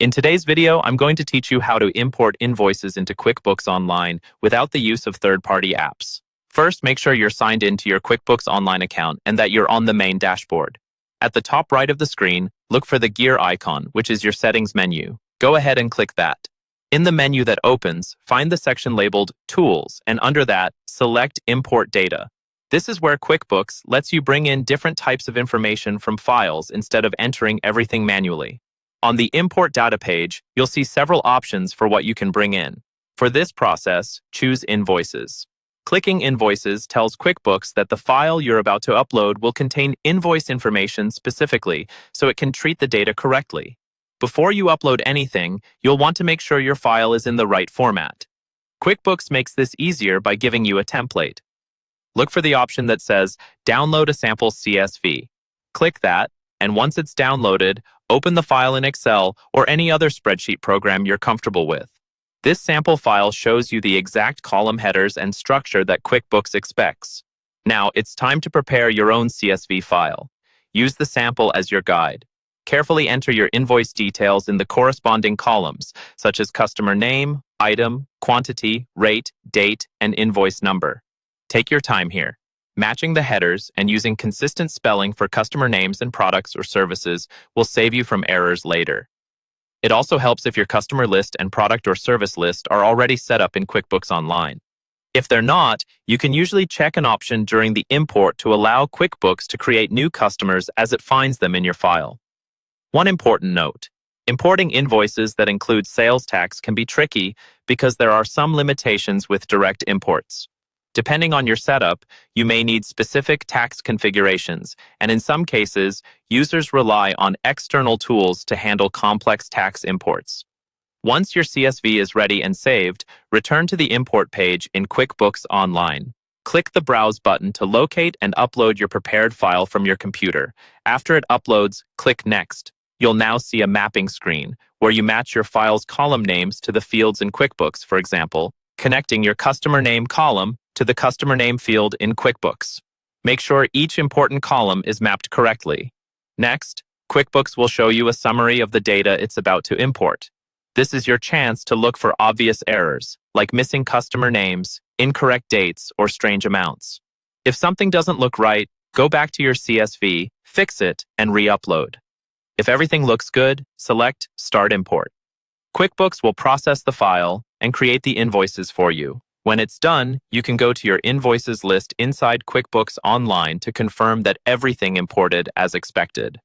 In today's video, I'm going to teach you how to import invoices into QuickBooks Online without the use of third-party apps. First, make sure you're signed in to your QuickBooks Online account and that you're on the main dashboard. At the top right of the screen, look for the gear icon, which is your settings menu. Go ahead and click that. In the menu that opens, find the section labeled Tools, and under that, select Import Data. This is where QuickBooks lets you bring in different types of information from files instead of entering everything manually. On the Import Data page, you'll see several options for what you can bring in. For this process, choose Invoices. Clicking Invoices tells QuickBooks that the file you're about to upload will contain invoice information specifically, so it can treat the data correctly. Before you upload anything, you'll want to make sure your file is in the right format. QuickBooks makes this easier by giving you a template. Look for the option that says Download a sample CSV. Click that, and once it's downloaded, open the file in Excel or any other spreadsheet program you're comfortable with. This sample file shows you the exact column headers and structure that QuickBooks expects. Now, it's time to prepare your own CSV file. Use the sample as your guide. Carefully enter your invoice details in the corresponding columns, such as customer name, item, quantity, rate, date, and invoice number. Take your time here. Matching the headers and using consistent spelling for customer names and products or services will save you from errors later. It also helps if your customer list and product or service list are already set up in QuickBooks Online. If they're not, you can usually check an option during the import to allow QuickBooks to create new customers as it finds them in your file. One important note: importing invoices that include sales tax can be tricky because there are some limitations with direct imports. Depending on your setup, you may need specific tax configurations, and in some cases, users rely on external tools to handle complex tax imports. Once your CSV is ready and saved, return to the import page in QuickBooks Online. Click the Browse button to locate and upload your prepared file from your computer. After it uploads, click Next. You'll now see a mapping screen where you match your file's column names to the fields in QuickBooks, for example, connecting your customer name column to the customer name field in QuickBooks. Make sure each important column is mapped correctly. Next, QuickBooks will show you a summary of the data it's about to import. This is your chance to look for obvious errors, like missing customer names, incorrect dates, or strange amounts. If something doesn't look right, go back to your CSV, fix it, and re-upload. If everything looks good, select Start Import. QuickBooks will process the file and create the invoices for you. When it's done, you can go to your invoices list inside QuickBooks Online to confirm that everything imported as expected.